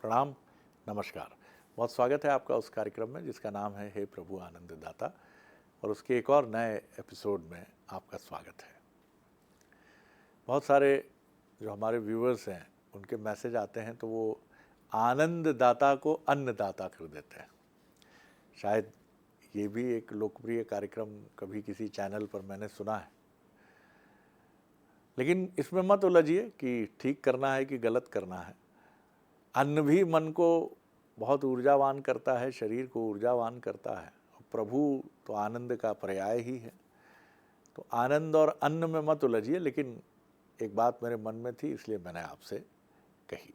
प्रणाम, नमस्कार। बहुत स्वागत है आपका उस कार्यक्रम में जिसका नाम है हे प्रभु आनंद दाता, और उसके एक और नए एपिसोड में आपका स्वागत है। बहुत सारे जो हमारे व्यूअर्स हैं उनके मैसेज आते हैं तो वो आनंद दाता को अन्नदाता कर देते हैं। शायद ये भी एक लोकप्रिय कार्यक्रम कभी किसी चैनल पर मैंने सुना है, लेकिन इसमें मत उलझिए कि ठीक करना है कि गलत करना है। अन्न भी मन को बहुत ऊर्जावान करता है, शरीर को ऊर्जावान करता है। प्रभु तो आनंद का पर्याय ही है, तो आनंद और अन्न में मत उलझिए। लेकिन एक बात मेरे मन में थी, इसलिए मैंने आपसे कही।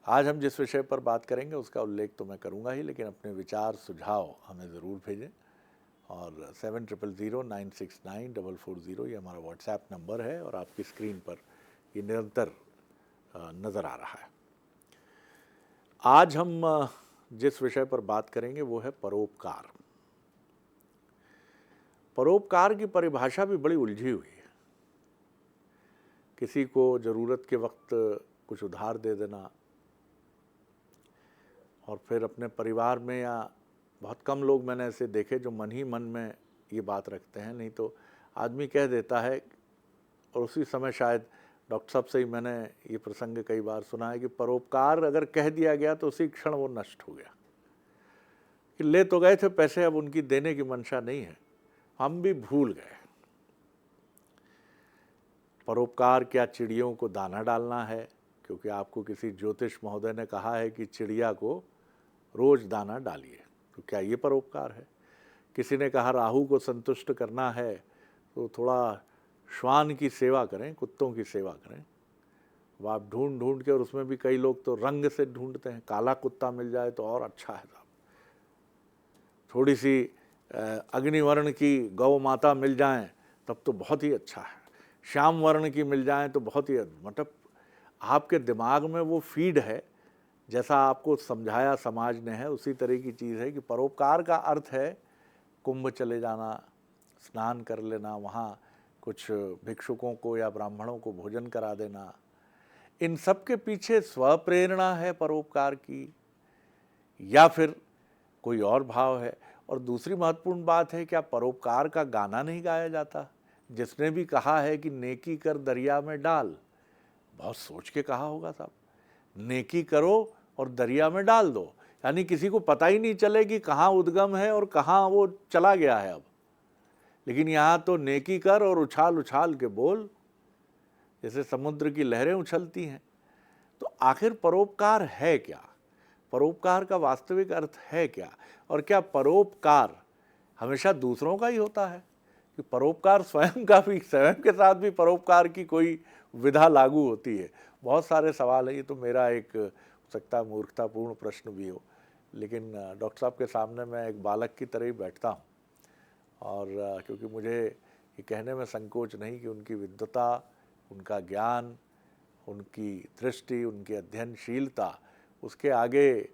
आज हम जिस विषय पर बात करेंगे उसका उल्लेख तो मैं करूंगा ही, लेकिन अपने विचार सुझाव हमें ज़रूर भेजें। और 7000969440 ये हमारा व्हाट्सएप नंबर है और आपकी स्क्रीन पर ये निरंतर नज़र आ रहा है। आज हम जिस विषय पर बात करेंगे वो है परोपकार। परोपकार की परिभाषा भी बड़ी उलझी हुई है। किसी को ज़रूरत के वक्त कुछ उधार दे देना, और फिर अपने परिवार में, या बहुत कम लोग मैंने ऐसे देखे जो मन ही मन में ये बात रखते हैं, नहीं तो आदमी कह देता है और उसी समय शायद डॉक्टर साहब से ही मैंने ये प्रसंग कई बार सुना है कि परोपकार अगर कह दिया गया तो उसी क्षण वो नष्ट हो गया, कि ले तो गए थे पैसे, अब उनकी देने की मंशा नहीं है, हम भी भूल गए। परोपकार क्या चिड़ियों को दाना डालना है? क्योंकि आपको किसी ज्योतिष महोदय ने कहा है कि चिड़िया को रोज दाना डालिए, तो क्या ये परोपकार है? किसी ने कहा राहु को संतुष्ट करना है तो थोड़ा श्वान की सेवा करें, कुत्तों की सेवा करें। अब आप ढूंढ ढूंढ के, और उसमें भी कई लोग तो रंग से ढूंढते हैं, काला कुत्ता मिल जाए तो और अच्छा है साहब, थोड़ी सी अग्निवर्ण की गौ माता मिल जाए तब तो बहुत ही अच्छा है, श्याम वर्ण की मिल जाए तो बहुत ही, मतलब आपके दिमाग में वो फीड है, जैसा आपको समझाया समाज ने है उसी तरह की चीज़ है कि परोपकार का अर्थ है कुंभ चले जाना, स्नान कर लेना, वहाँ कुछ भिक्षुकों को या ब्राह्मणों को भोजन करा देना। इन सब के पीछे स्वप्रेरणा है परोपकार की, या फिर कोई और भाव है? और दूसरी महत्वपूर्ण बात है, क्या परोपकार का गाना नहीं गाया जाता? जिसने भी कहा है कि नेकी कर दरिया में डाल, बहुत सोच के कहा होगा साहब। नेकी करो और दरिया में डाल दो, यानी किसी को पता ही नहीं चले कि कहाँ उद्गम है और कहाँ वो चला गया है अब। लेकिन यहाँ तो नेकी कर और उछाल उछाल के बोल, जैसे समुद्र की लहरें उछलती हैं। तो आखिर परोपकार है क्या? परोपकार का वास्तविक अर्थ है क्या? और क्या परोपकार हमेशा दूसरों का ही होता है कि परोपकार स्वयं का भी, स्वयं के साथ भी परोपकार की कोई विधा लागू होती है? बहुत सारे सवाल है। ये तो मेरा एक हो सकता है मूर्खतापूर्ण प्रश्न भी हो, लेकिन डॉक्टर साहब के सामने मैं एक बालक की तरह ही बैठता हूँ, और क्योंकि मुझे ये कहने में संकोच नहीं कि उनकी विद्वता, उनका ज्ञान, उनकी दृष्टि, उनकी अध्ययनशीलता, उसके आगे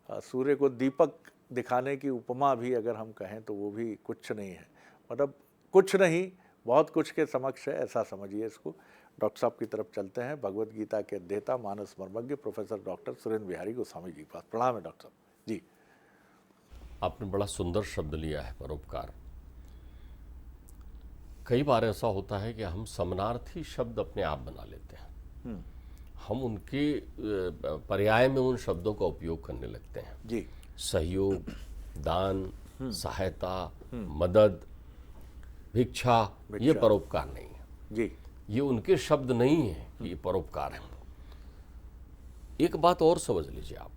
सूर्य को दीपक दिखाने की उपमा भी अगर हम कहें तो वो भी कुछ नहीं है। मतलब कुछ नहीं, बहुत कुछ के समक्ष है, ऐसा समझिए इसको। डॉक्टर साहब की तरफ चलते हैं। भगवत गीता के अध्येता, मानस मर्मज्ञ प्रोफेसर डॉक्टर सुरेंद्र बिहारी गोस्वामी जी के पास। प्रणाम है डॉक्टर साहब जी। आपने बड़ा सुंदर शब्द लिया है, परोपकार। कई बार ऐसा होता है कि हम समानार्थी शब्द अपने आप बना लेते हैं, हम उनके पर्याय में उन शब्दों का उपयोग करने लगते हैं जी। सहयोग, दान, सहायता, मदद, भिक्षा, ये परोपकार नहीं है जी। ये उनके शब्द नहीं है कि ये परोपकार है। एक बात और समझ लीजिए आप,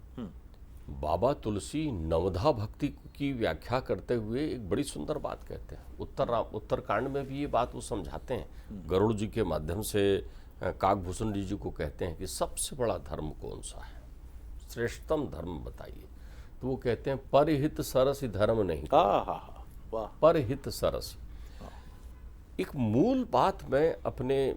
बाबा तुलसी नवधा भक्ति की व्याख्या करते हुए एक बड़ी सुंदर बात कहते हैं। उत्तरकांड में भी ये बात वो समझाते हैं, गरुड़ जी के माध्यम से काकभूषण जी को कहते हैं कि सबसे बड़ा धर्म कौन सा है, श्रेष्ठतम धर्म बताइए। तो वो कहते हैं परहित सरस धर्म नहीं, वाह, परहित सरस। एक मूल बात मैं अपने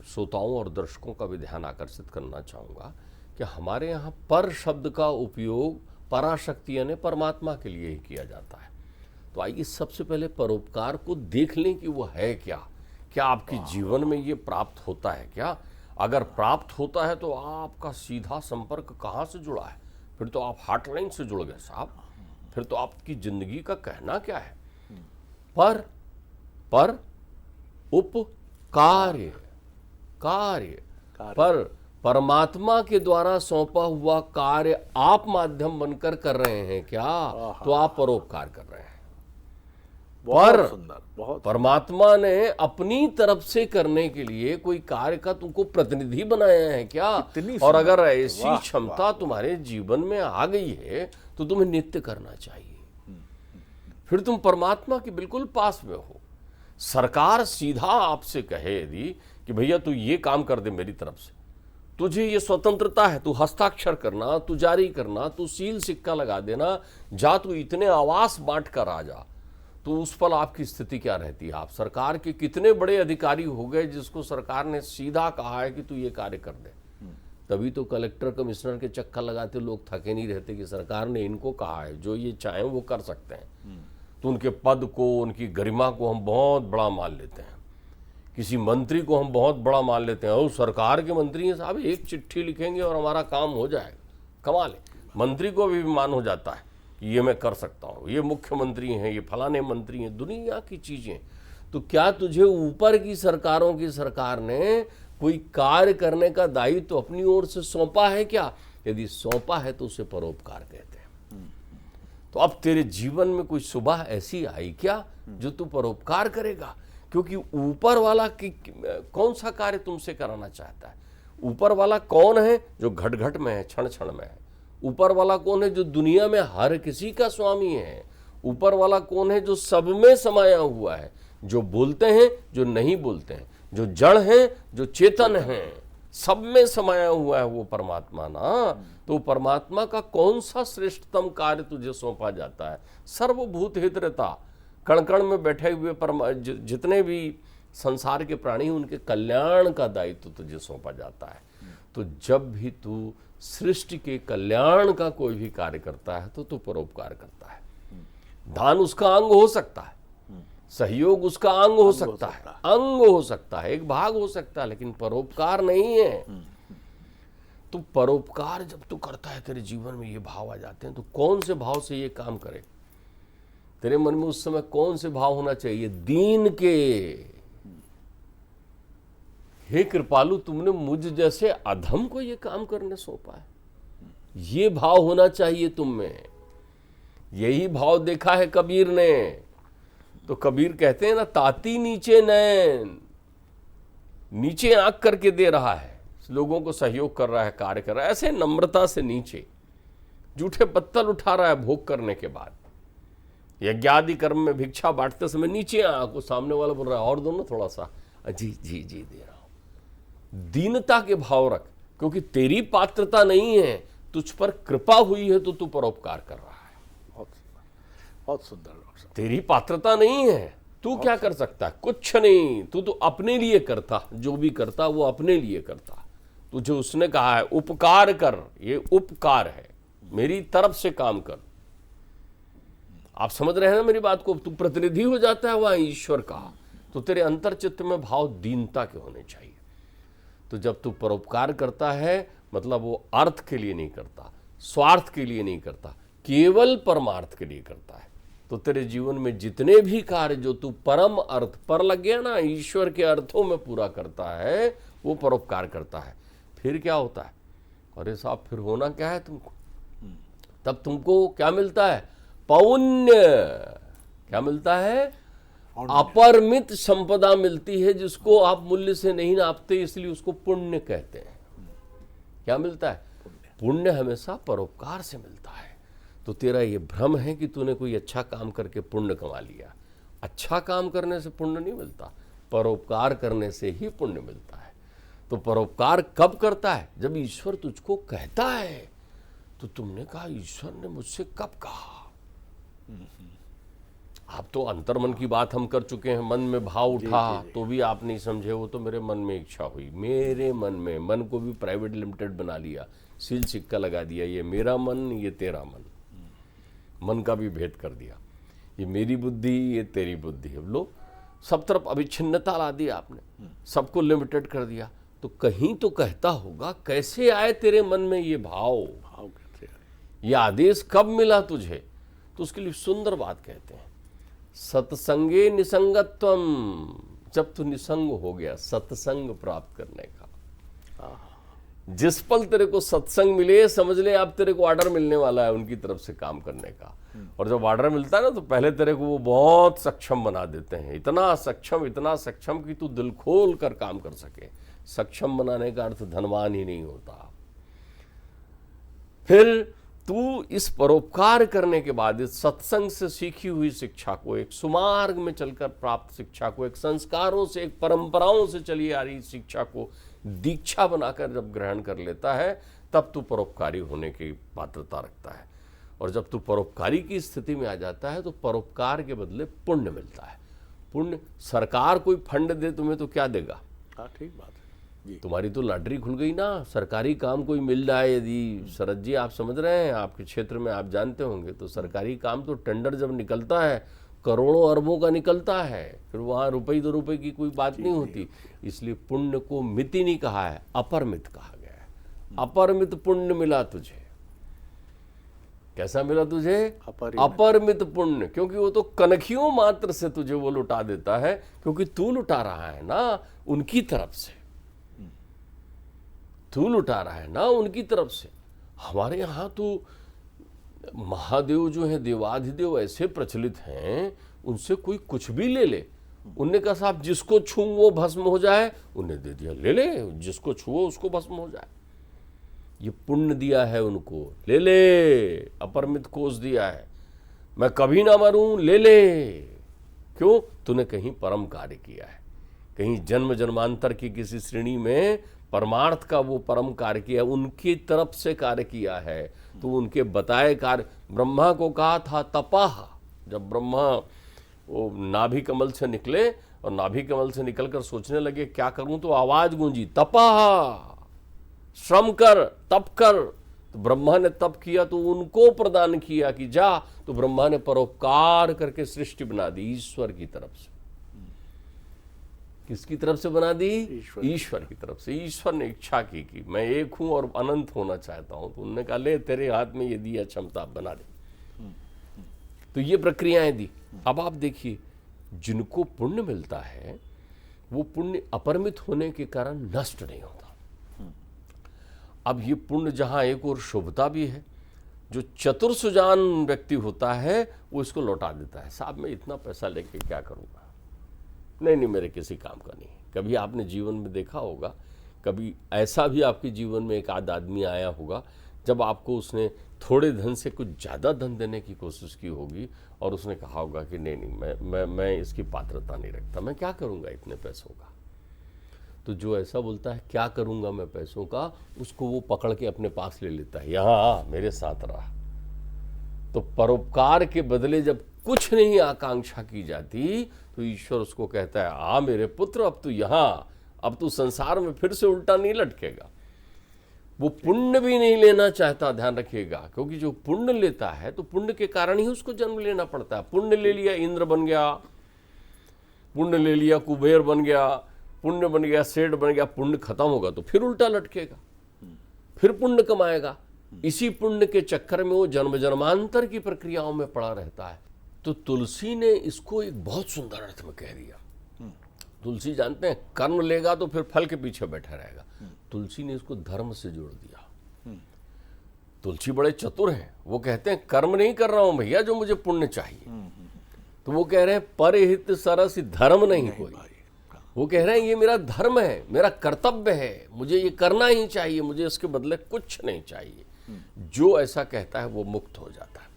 श्रोताओं और दर्शकों का भी ध्यान आकर्षित करना चाहूँगा कि हमारे यहाँ पर शब्द का उपयोग पराशक्ति यानी परमात्मा के लिए ही किया जाता है। तो आइए सबसे पहले परोपकार को देख लें कि वो है क्या, क्या आपके जीवन में ये प्राप्त होता है क्या। अगर प्राप्त होता है तो आपका सीधा संपर्क कहाँ से जुड़ा है? फिर तो आप हॉटलाइन से जुड़ गए साहब। फिर तो आपकी जिंदगी का कहना क्या है? पर उपकार्य कार्य पर परमात्मा के द्वारा सौंपा हुआ कार्य आप माध्यम बनकर कर रहे हैं क्या? तो आप परोपकार कर रहे हैं। बहुत सुंदर, बहुत परमात्मा ने अपनी तरफ से करने के लिए कोई कार्य का तुमको प्रतिनिधि बनाया है क्या? और अगर ऐसी क्षमता तुम्हारे जीवन में आ गई है तो तुम्हें नित्य करना चाहिए। फिर तुम परमात्मा के बिल्कुल पास में हो। सरकार सीधा आपसे कहे यदि कि भैया तू ये काम कर दे मेरी तरफ से, तुझे ये स्वतंत्रता है, तू हस्ताक्षर करना, तू जारी करना, तू सील सिक्का लगा देना, जा तू इतने आवास बांट कर आ जा, तो उस पर आपकी स्थिति क्या रहती है? आप सरकार के कितने बड़े अधिकारी हो गए जिसको सरकार ने सीधा कहा है कि तू ये कार्य कर दे। तभी तो कलेक्टर कमिश्नर के चक्कर लगाते लोग थके नहीं रहते कि सरकार ने इनको कहा है, जो ये चाहें वो कर सकते हैं। तो उनके पद को, उनकी गरिमा को हम बहुत बड़ा मान लेते हैं। किसी मंत्री को हम बहुत बड़ा मान लेते हैं, और सरकार के मंत्री हैं साहब, एक चिट्ठी लिखेंगे और हमारा काम हो जाएगा। कमाल है। मंत्री को भी मान हो जाता है कि ये मैं कर सकता हूँ, ये मुख्यमंत्री हैं, ये फलाने मंत्री हैं, दुनिया की चीज़ें। तो क्या तुझे ऊपर की सरकारों की सरकार ने कोई कार्य करने का दायित्व तो अपनी ओर से सौंपा है क्या? यदि सौंपा है तो उसे परोपकार कहते हैं। तो अब तेरे जीवन में कोई सुबह ऐसी आई क्या जो तू परोपकार करेगा? क्योंकि ऊपर वाला कौन सा कार्य तुमसे कराना चाहता है? ऊपर वाला कौन है? जो घट घट में है, क्षण क्षण में है। ऊपर वाला कौन है? जो दुनिया में हर किसी का स्वामी है। ऊपर वाला कौन है? जो सब में समाया हुआ है, जो बोलते हैं, जो नहीं बोलते हैं, जो जड़ हैं, जो चेतन हैं, सब में समाया हुआ है वो परमात्मा ना। तो परमात्मा का कौन सा श्रेष्ठतम कार्य तुझे सौंपा जाता है? सर्वभूत हितरता, कण कण में बैठे हुए जितने भी संसार के प्राणी, उनके कल्याण का दायित्व तुझे सौंपा जाता है। तो जब भी तू सृष्टि के कल्याण का कोई भी कार्य करता है तो तू परोपकार करता है। दान उसका अंग हो सकता है, सहयोग उसका अंग हो सकता है, अंग हो सकता है, एक भाग हो सकता है, लेकिन परोपकार नहीं है। तो परोपकार जब तू करता है, तेरे जीवन में ये भाव आ जाते हैं। तो कौन से भाव से ये काम करे? तेरे मन में उस समय कौन से भाव होना चाहिए? दीन के। हे कृपालु, तुमने मुझ जैसे अधम को ये काम करने सौंपा है, ये भाव होना चाहिए तुम में। यही भाव देखा है कबीर ने। तो कबीर कहते हैं ना, ताती नीचे नैन, नीचे आंख करके दे रहा है, लोगों को सहयोग कर रहा है, कार्य कर रहा है, ऐसे नम्रता से नीचे। जूठे पत्तल उठा रहा है भोग करने के बाद, यज्ञादि कर्म में भिक्षा बांटते समय नीचे आंख को, सामने वाला बोल रहा है और दोनों थोड़ा सा, जी जी जी दे रहा हूं। दीनता के भाव रख, क्योंकि तेरी पात्रता नहीं है, तुझ पर कृपा हुई है तो तू परोपकार कर रहा है। बहुत सुंदर। तेरी पात्रता नहीं है, तू क्या कर सकता है? कुछ नहीं। तू तो अपने लिए करता, जो भी करता वो अपने लिए करता। तुझे उसने कहा है उपकार कर, ये उपकार है, मेरी तरफ से काम कर। आप समझ रहे हैं ना मेरी बात को? तू प्रतिनिधि हो जाता है वहां ईश्वर का। तो तेरे अंतर चित्त में भाव दीनता के होने चाहिए। तो जब तू परोपकार करता है, मतलब वो अर्थ के लिए नहीं करता, स्वार्थ के लिए नहीं करता, केवल परमार्थ के लिए करता है। तो तेरे जीवन में जितने भी कार्य जो तू परम अर्थ पर लग गया ना, ईश्वर के अर्थों में पूरा करता है, वो परोपकार करता है। फिर क्या होता है? अरे साहब, फिर होना क्या है तुमको? तब तुमको क्या मिलता है? पुण्य। क्या मिलता है? अपरिमित संपदा मिलती है, जिसको आप मूल्य से नहीं नापते, इसलिए उसको पुण्य कहते हैं। क्या मिलता है? पुण्य हमेशा परोपकार से मिलता है। तो तेरा ये भ्रम है कि तूने कोई अच्छा काम करके पुण्य कमा लिया। अच्छा काम करने से पुण्य नहीं मिलता, परोपकार करने से ही पुण्य मिलता है। तो परोपकार कब करता है? जब ईश्वर तुझको कहता है। तो तुमने कहा ईश्वर ने मुझसे कब कहा? आप तो अंतर्मन की बात हम कर चुके हैं, मन में भाव उठा तो भी आप नहीं समझे, वो तो मेरे मन में इच्छा हुई, मेरे मन में, मन को भी प्राइवेट लिमिटेड बना लिया, सील सिक्का लगा दिया, ये मेरा मन, ये तेरा मन, मन का भी भेद कर दिया, ये मेरी बुद्धि, ये तेरी बुद्धि। अब लो सब तरफ अविच्छिन्नता ला दी आपने, सबको लिमिटेड कर दिया। तो कहीं तो कहता होगा कैसे आए तेरे मन में ये भाव, भाव कैसे आए? ये आदेश कब मिला तुझे? तो उसके लिए सुंदर बात कहते हैं, सत्संगे निसंगत्वम, जब तू निसंग हो गया सत्संग प्राप्त करने का। जिस पल तेरे को सत्संग मिले समझ ले अब तेरे को ऑर्डर मिलने वाला है उनकी तरफ से काम करने का। और जब ऑर्डर मिलता है ना तो पहले तेरे को वो बहुत सक्षम बना देते हैं, इतना सक्षम कि तू दिल खोल कर काम कर सके। सक्षम बनाने का अर्थ धनवान ही नहीं होता। फिर तू इस परोपकार करने के बाद इस सत्संग से सीखी हुई शिक्षा को, एक सुमार्ग में चलकर प्राप्त शिक्षा को, एक संस्कारों से, एक परंपराओं से चली आ रही शिक्षा को दीक्षा बनाकर जब ग्रहण कर लेता है तब तू परोपकारी होने की पात्रता रखता है। और जब तू परोपकारी की स्थिति में आ जाता है तो परोपकार के बदले पुण्य मिलता है। पुण्य, सरकार कोई फंड दे तुम्हें तो क्या देगा? हाँ, ठीक बात है जी। तुम्हारी तो लॉटरी खुल गई ना, सरकारी काम कोई मिल रहा है यदि, शरद जी आप समझ रहे हैं, आपके क्षेत्र में आप जानते होंगे, तो सरकारी काम तो टेंडर जब निकलता है करोड़ों अरबों का निकलता है, फिर वहाँ रुपये 2 रुपये की कोई बात नहीं होती। इसलिए पुण्य को मिति नहीं कहा है, अपरमित कहा गया है। अपरमित पुण्य मिला तुझे। कैसा मिला तुझे? अपरमित पुण्य, क्योंकि वो तो कनखियों मात्र से तुझे वो लुटा देता है, क्योंकि तू लुटा रहा है ना उनकी तरफ से, तू लुटा रहा है ना उनकी तरफ से। हमारे यहाँ तो महादेव जो है, देवाधिदेव ऐसे प्रचलित हैं, उनसे कोई कुछ भी ले ले। उनने कहा साहब जिसको छू वो भस्म हो जाए, उन्हें दे दिया, ले ले, जिसको छुओ उसको भस्म हो जाए। ये पुण्य दिया है उनको, ले ले, अपरमित कोष दिया है, मैं कभी ना मरूं, ले ले। क्यों? तूने कहीं परम कार्य किया है, कहीं जन्म जन्मांतर की किसी श्रेणी में परमार्थ का वो परम कार्य किया, उनकी तरफ से कार्य किया है। तो उनके बताए कार्य, ब्रह्मा को कहा था तपाह, जब ब्रह्मा वो नाभि कमल से निकले और नाभि कमल से निकलकर सोचने लगे क्या करूं, तो आवाज गूंजी तपाह, श्रम कर, तप कर। तो ब्रह्मा ने तप किया तो उनको प्रदान किया कि जा, तो ब्रह्मा ने परोपकार करके सृष्टि बना दी ईश्वर की तरफ से। किसकी तरफ से बना दी? ईश्वर की तरफ से। ईश्वर ने इच्छा की कि मैं एक हूं और अनंत होना चाहता हूं, तो उन्होंने कहा ले तेरे हाथ में ये दिया क्षमता, बना दे। तो ये प्रक्रियाएं दी। अब आप देखिए, जिनको पुण्य मिलता है वो पुण्य अपरमित होने के कारण नष्ट नहीं होता। अब ये पुण्य जहां एक और शुभता भी है, जो चतुर सुजान व्यक्ति होता है वो इसको लौटा देता है, साहब मैं इतना पैसा लेके क्या करूंगा, नहीं मेरे किसी काम का नहीं। कभी आपने जीवन में देखा होगा, कभी ऐसा भी आपके जीवन में एक आध आदमी आया होगा जब आपको उसने थोड़े धन से कुछ ज़्यादा धन देने की कोशिश की होगी और उसने कहा होगा कि नहीं मैं इसकी पात्रता नहीं रखता, मैं क्या करूँगा इतने पैसों का। तो जो ऐसा बोलता है क्या करूँगा मैं पैसों का, उसको वो पकड़ के अपने पास ले लेता है, यहाँ मेरे साथ रहा। तो परोपकार के बदले जब कुछ नहीं आकांक्षा की जाती तो ईश्वर उसको कहता है आ मेरे पुत्र, अब तू यहाँ, अब तू संसार में फिर से उल्टा नहीं लटकेगा। वो पुण्य भी नहीं लेना चाहता, ध्यान रखिएगा, क्योंकि जो पुण्य लेता है तो पुण्य के कारण ही उसको जन्म लेना पड़ता है। पुण्य ले लिया इंद्र बन गया, पुण्य ले लिया कुबेर बन गया, पुण्य बन गया सेठ बन गया, पुण्य खत्म होगा तो फिर उल्टा लटकेगा, फिर पुण्य कमाएगा। इसी पुण्य के चक्कर में वो जन्म जन्मांतर की प्रक्रियाओं में पड़ा रहता है। तो तुलसी ने इसको एक बहुत सुंदर अर्थ में कह दिया। तुलसी जानते हैं कर्म लेगा तो फिर फल के पीछे बैठा रहेगा, तुलसी ने इसको धर्म से जोड़ दिया। तुलसी बड़े चतुर हैं, वो कहते हैं कर्म नहीं कर रहा हूं भैया जो मुझे पुण्य चाहिए, तो वो कह रहे हैं परहित सरस धर्म नहीं कोई, वो कह रहे हैं ये मेरा धर्म है, मेरा कर्तव्य है, मुझे ये करना ही चाहिए, मुझे इसके बदले कुछ नहीं चाहिए। जो ऐसा कहता है वो मुक्त हो जाता है,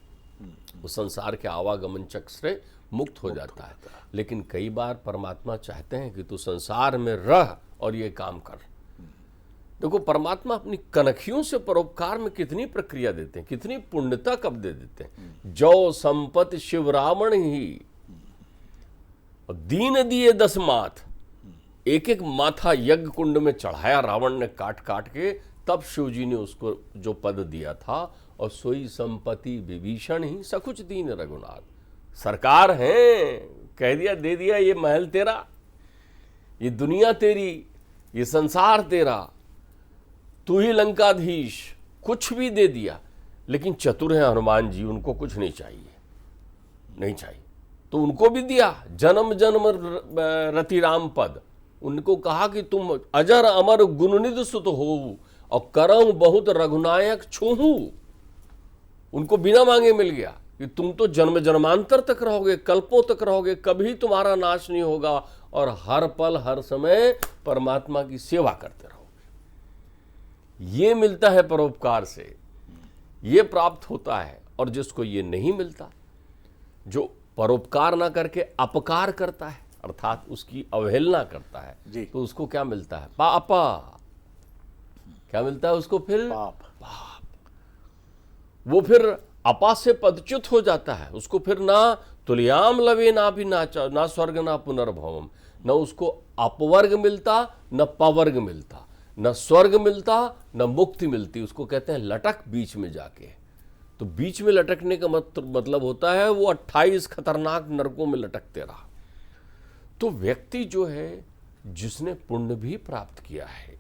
वो संसार के आवागमन चक्र से मुक्त हो जाता है। लेकिन कई बार परमात्मा चाहते हैं कि तू संसार में रह और ये काम कर। देखो परमात्मा अपनी कनखियों से परोपकार में कितनी प्रक्रिया देते हैं, कितनी पुण्यता कब दे देते हैं। जो संपत्ति शिव रावण ही दीन दिए 10 माथ, एक एक माथा यज्ञ कुंड में चढ़ाया रावण ने काट काट के, तब शिव जी ने उसको जो पद दिया था, और सोई संपत्ति विभीषण ही सकुच दीन रघुनाथ। सरकार है, कह दिया दे दिया, ये महल तेरा, ये दुनिया तेरी, ये संसार तेरा, तू ही लंकाधीश, कुछ भी दे दिया। लेकिन चतुर है हनुमान जी, उनको कुछ नहीं चाहिए, नहीं चाहिए, तो उनको भी दिया। जन्म जन्म रति राम पद, उनको कहा कि तुम अजर अमर गुणनिधि सुत हो और करम बहुत रघुनायक छूहू। उनको बिना मांगे मिल गया कि तुम तो जन्म जन्मांतर तक रहोगे, कल्पों तक रहोगे, कभी तुम्हारा नाश नहीं होगा और हर पल हर समय परमात्मा की सेवा करते रहोगे। ये मिलता है परोपकार से, ये प्राप्त होता है। और जिसको ये नहीं मिलता, जो परोपकार ना करके अपकार करता है, अर्थात उसकी अवहेलना करता है, तो उसको क्या मिलता है? पापा। क्या मिलता है उसको? फिर पाप। वो फिर अपा से पदच्युत हो जाता है। उसको फिर ना तुल्याम लवे ना भी ना स्वर्ग ना पुनर्भवम, न उसको अपवर्ग मिलता न पवर्ग मिलता, न स्वर्ग मिलता न मुक्ति मिलती। उसको कहते हैं लटक बीच में जाके। तो बीच में लटकने का मतलब होता है वो 28 खतरनाक नरकों में लटकते रहा। तो व्यक्ति जो है, जिसने पुण्य भी प्राप्त किया है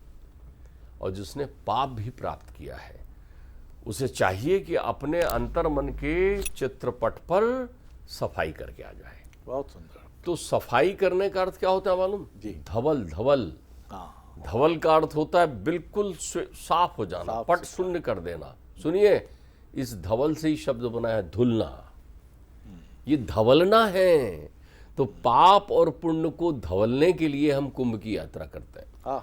और जिसने पाप भी प्राप्त किया है, उसे चाहिए कि अपने अंतर मन के चित्रपट पर सफाई करके आ जाए। बहुत सुंदर। तो सफाई करने का अर्थ क्या होता है मालूम? जी। धवल। धवल, धवल का अर्थ होता है बिल्कुल साफ हो जाना, पट शून्य कर देना। सुनिए, इस धवल से ही शब्द बना है धुलना। ये धवलना है। तो पाप और पुण्य को धवलने के लिए हम कुंभ की यात्रा करते हैं।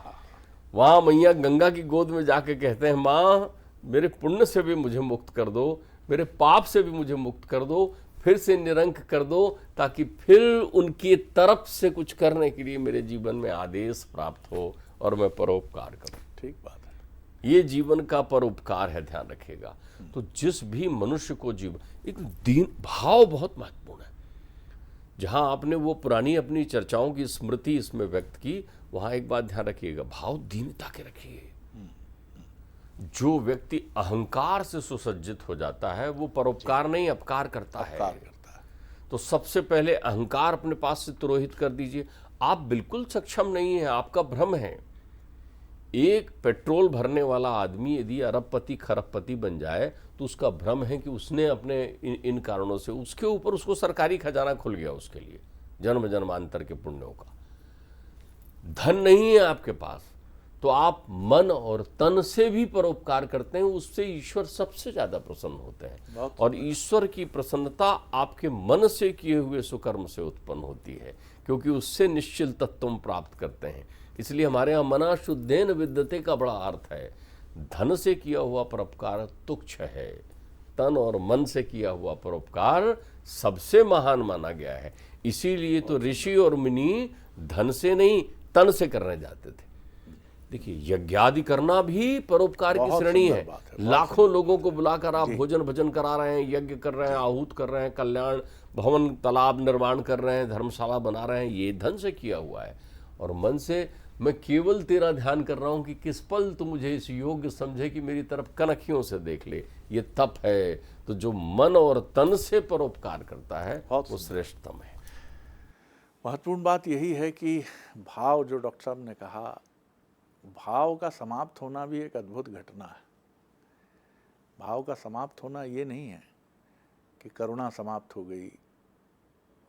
वहां मैया गंगा की गोद में जाके कहते हैं, माँ मेरे पुण्य से भी मुझे मुक्त कर दो, मेरे पाप से भी मुझे मुक्त कर दो, फिर से निरंक कर दो, ताकि फिर उनकी तरफ से कुछ करने के लिए मेरे जीवन में आदेश प्राप्त हो और मैं परोपकार करूं। ठीक बात है। ये जीवन का परोपकार है, ध्यान रखिएगा। तो जिस भी मनुष्य को एक दीन भाव बहुत महत्वपूर्ण है। जहां आपने वो पुरानी अपनी चर्चाओं की स्मृति इसमें व्यक्त की, वहां एक बात ध्यान रखिएगा, भाव दीनता के रखिए। जो व्यक्ति अहंकार से सुसज्जित हो जाता है, वो परोपकार नहीं अपकार करता है। तो सबसे पहले अहंकार अपने पास से तुरोहित कर दीजिए। आप बिल्कुल सक्षम नहीं है, आपका भ्रम है। एक पेट्रोल भरने वाला आदमी यदि अरबपति खरबपति बन जाए, तो उसका भ्रम है कि उसने अपने इन कारणों से, उसके ऊपर उसको सरकारी खजाना खुल गया, उसके लिए जन्म जन्मांतर के पुण्यों का। धन नहीं है आपके पास, तो आप मन और तन से भी परोपकार करते हैं, उससे ईश्वर सबसे ज्यादा प्रसन्न होते हैं। और ईश्वर की प्रसन्नता आपके मन से किए हुए सुकर्म से उत्पन्न होती है, क्योंकि उससे निश्चल तत्व प्राप्त करते हैं। इसलिए हमारे यहाँ मना शुद्धेन विद्यते का बड़ा अर्थ है। धन से किया हुआ परोपकार तुच्छ है, तन और मन से किया हुआ परोपकार सबसे महान माना गया है। इसीलिए तो ऋषि और मुनि धन से नहीं तन से करने जाते थे। देखिए, यज्ञादि करना भी परोपकार की श्रेणी है। लाखों लोगों को बुलाकर आप भोजन भजन करा रहे हैं, यज्ञ कर रहे हैं, आहूत कर रहे हैं, कल्याण भवन तालाब निर्माण कर रहे हैं, धर्मशाला बना रहे हैं, ये धन से किया हुआ है। और मन से मैं केवल तेरा ध्यान कर रहा हूं कि किस पल तू मुझे इस योग्य समझे कि मेरी तरफ कनखियों से देख ले, ये तप है। तो जो मन और तन से परोपकार करता है वो श्रेष्ठतम है। महत्वपूर्ण बात यही है कि भाव, जो डॉक्टर साहब ने कहा, भाव का समाप्त होना भी एक अद्भुत घटना है। भाव का समाप्त होना ये नहीं है कि करुणा समाप्त हो गई,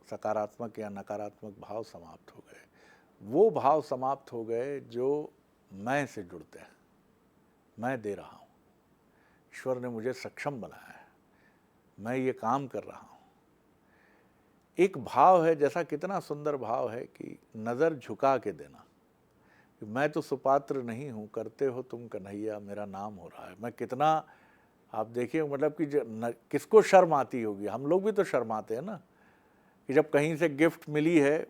सकारात्मक या नकारात्मक भाव समाप्त हो गए। वो भाव समाप्त हो गए जो मैं से जुड़ते हैं। मैं दे रहा हूँ, ईश्वर ने मुझे सक्षम बनाया है, मैं ये काम कर रहा हूँ। एक भाव है, जैसा कितना सुंदर भाव है कि नज़र झुका के देना, कि मैं तो सुपात्र नहीं हूँ, करते हो तुम कन्हैया, मेरा नाम हो रहा है। मैं कितना, आप देखिए, मतलब कि किसको शर्म आती होगी, हम लोग भी तो शर्माते हैं ना, कि जब कहीं से गिफ्ट मिली है,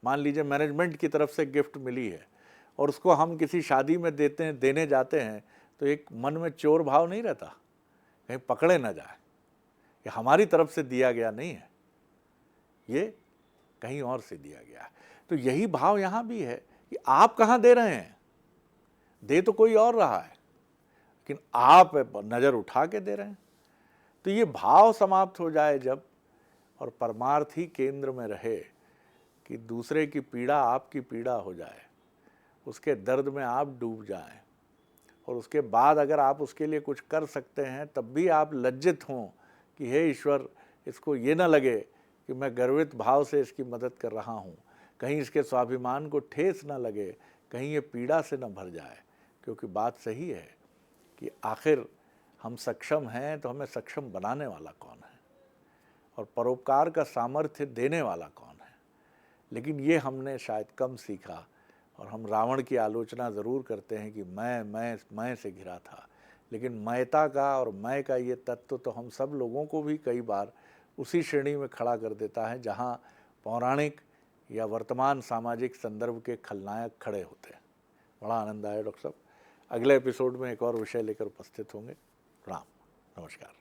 मान लीजिए मैनेजमेंट की तरफ से गिफ्ट मिली है और उसको हम किसी शादी में देने जाते हैं, तो एक मन में चोर भाव नहीं रहता, कहीं पकड़े ना जाए, ये हमारी तरफ से दिया गया नहीं है, ये कहीं और से दिया गया है। तो यही भाव यहाँ भी है कि आप कहाँ दे रहे हैं, दे तो कोई और रहा है, लेकिन आप नज़र उठा के दे रहे हैं। तो ये भाव समाप्त हो जाए जब, और परमार्थ ही केंद्र में रहे, कि दूसरे की पीड़ा आपकी पीड़ा हो जाए, उसके दर्द में आप डूब जाएं और उसके बाद अगर आप उसके लिए कुछ कर सकते हैं तब भी आप लज्जित हों कि हे ईश्वर, इसको ये ना लगे कि मैं गर्वित भाव से इसकी मदद कर रहा हूँ, कहीं इसके स्वाभिमान को ठेस ना लगे, कहीं ये पीड़ा से न भर जाए। क्योंकि बात सही है कि आखिर हम सक्षम हैं तो हमें सक्षम बनाने वाला कौन है और परोपकार का सामर्थ्य देने वाला कौन है। लेकिन ये हमने शायद कम सीखा और हम रावण की आलोचना ज़रूर करते हैं कि मैं से घिरा था, लेकिन मैता का और मैं का ये तत्व तो हम सब लोगों को भी कई बार उसी श्रेणी में खड़ा कर देता है जहाँ पौराणिक या वर्तमान सामाजिक संदर्भ के खलनायक खड़े होते हैं। बड़ा आनंद आया डॉक्टर साहब। अगले एपिसोड में एक और विषय लेकर उपस्थित होंगे। राम नमस्कार।